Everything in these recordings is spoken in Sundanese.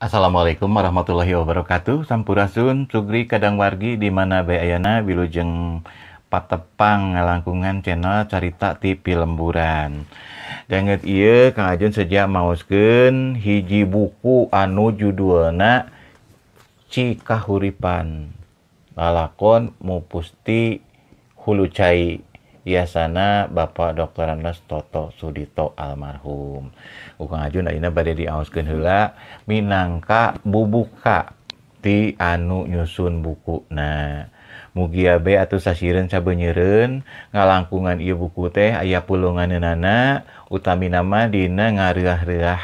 Assalamualaikum warahmatullahi wabarakatuh. Sampurasun, sugri kadang wargi di mana bae ayana wilujeng patepang ngalangkungan channel carita ti Pilemburan. Danget ieu Kang Ajun sejak maoskeun hiji buku anu judulna Cikahuripan. Lalakon Mupusti Hulu Cai. Biasana Bapak Dr. Andes Toto Sudito almarhum. Kang Ajun ayeuna bade diaoskeun heula minangka bubuka ti anu nyusun bukuna. Mugi abe atuh sasireun sabeunyereun ngalangkungan ieu buku teh aya pulunganeunana utamina mah dina ngareah-reah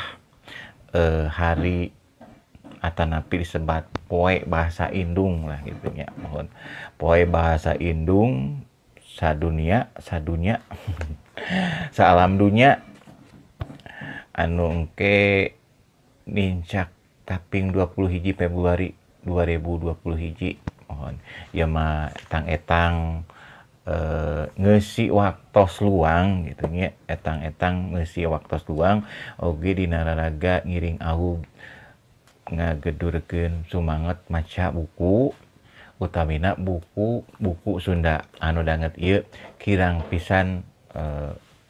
hari atanapi disebat poe bahasa Indung lah gitu nya. Mohon poe bahasa Indung sadunia saalam dunya anu engke nincak taping 21 Februari 2021. Mohon ya mah etang-etang ngeusi waktos luang gitu nya, etang-etang ngeusi waktos luang oge dina raraga ngiring awug ngagedurkeun sumanget maca buku utamina buku Sunda anu danget ieu kirang pisan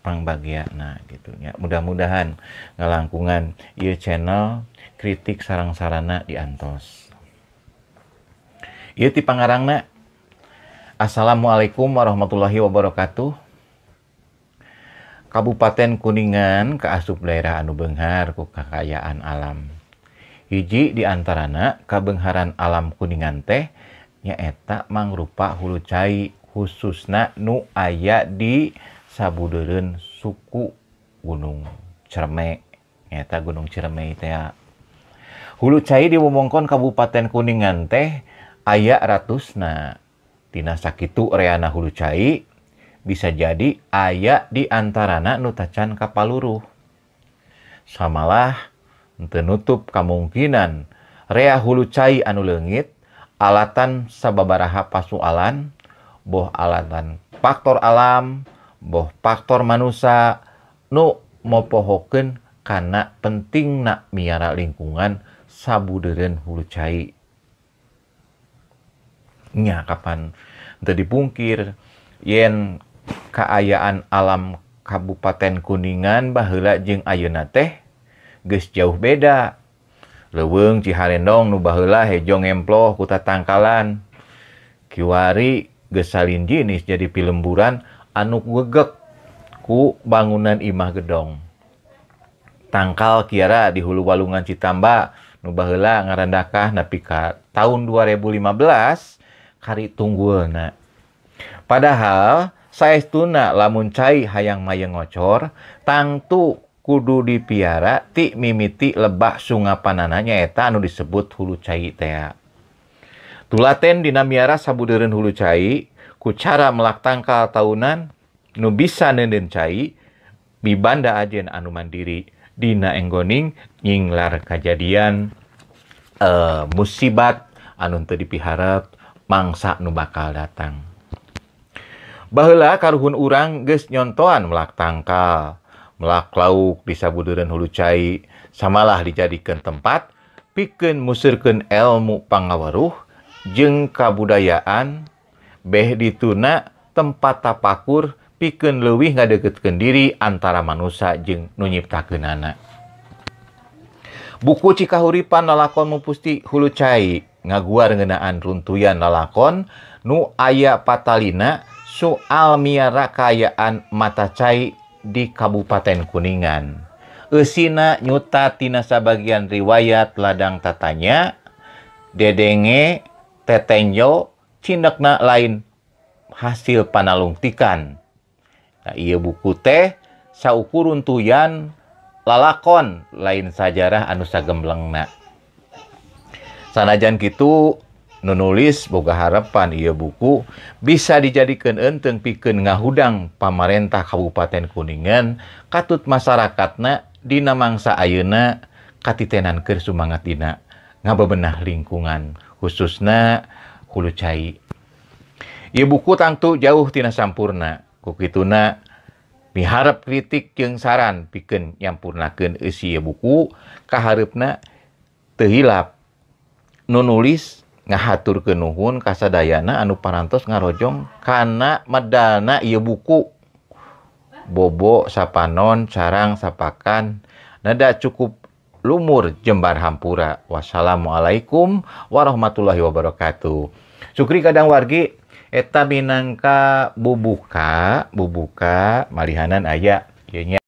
pangbagiana gitu nya. Mudah-mudahan ngalangkungan ieu channel kritik sareng sarana diantos. Ieu ti pangarangna. Assalamualaikum warahmatullahi wabarakatuh. Kabupaten Kuningan kaasup daerah anu beunghar ku kakayaan alam. Hiji di antarana kabeungharan alam Kuningan teh nyaeta mangrupa Hulu Cai, khususna nu aya di sabudeureun suku Gunung Ciremay. Nyaeta Gunung Ciremay teh. Hulu Cai di wewengkon Kabupaten Kuningan teh aya ratusna. Tina sakitu reana Hulu Cai bisa jadi aya di antarana nu tacan kapaluruh. Samalah teu nutup kamungkinan rea Hulu Cai anu leungit alatan sababaraha pasualan, boh alatan faktor alam, boh faktor manusia nu mopohokeun kana pentingna miara lingkungan sabudeureun Hulu Cai. Nya kapan teu dipungkir yen kaayaan alam Kabupaten Kuningan baheula jeung ayeuna teh geus jauh beda. Leuweung Ciharendong nu baheula hejo ngemploh ku tatangkalan. Kiwari geus salin jinis jadi Pilemburan anu gegek ku bangunan imah gedong. Tangkal kiara di Hulu Walungan Citamba nu baheula ngarandakah nepi ka tahun 2015 kari tunggulna. Padahal saestuna lamun cai hayang mayeng ngocor tangtu kudu dipiara ti mimiti lebah sungapanana nyaeta anu disebut Hulu Cai teh. Tulaten dina miara sabudeureun Hulu Cai ku cara melak tangkal tahunan nu bisa neuneun cai bibanda ajen anu mandiri dina enggoning nyinglar kajadian musibat anu teu dipiharep mangsa nu bakal datang. Baheula karuhun urang geus nyontoan melak tangkal melak lauk di sabudeureun Hulu Cai samalah dijadikeun tempat pikeun musirkeun elmu pangaweruh jeung kabudayaan beh dituna tempat tapakur pikeun leuwih ngadeukeutkeun diri antara manusia jeung nu nyiptakeunana. Buku Cikahuripan lalakon Mupusti Hulu Cai ngaguar ngeunaan runtuyan lalakon nu aya patalina soal miara kaayaan mata cai di Kabupaten Kuningan. Eusina nyuta tina sabagian riwayat ladang tatanya, dedenge, tetenjo, cindekna lain hasil panalungtikan. Nah, ieu buku teh saukur runtuyan lalakon lain sajarah anu sagemblengna. Sanajan kitu nu nulis boga harapan ieu buku bisa dijadikeun eunteng pikeun ngahudang pamarentah Kabupaten Kuningan katut masyarakatna dina mangsa ayeuna katitenankeun sumangat dina ngabebenah lingkungan khususna Hulu Cai. Ieu buku tangtu jauh tina sampurna. Ku kituna miharep kritik jeung saran pikeun nyampurnakeun eusi ieu buku kahareupna teu hilap. Nu nulis ngahaturkeun nuhun ka sadayana anu parantos ngarojong kana medalna ieu buku. Bobo sapanon sareng sapakan nada cukup lumur jembar hampura. Wassalamualaikum warahmatullahi wabarakatuh. Sukri kadang wargi eta minangka bubuka malihanan aya ieu nya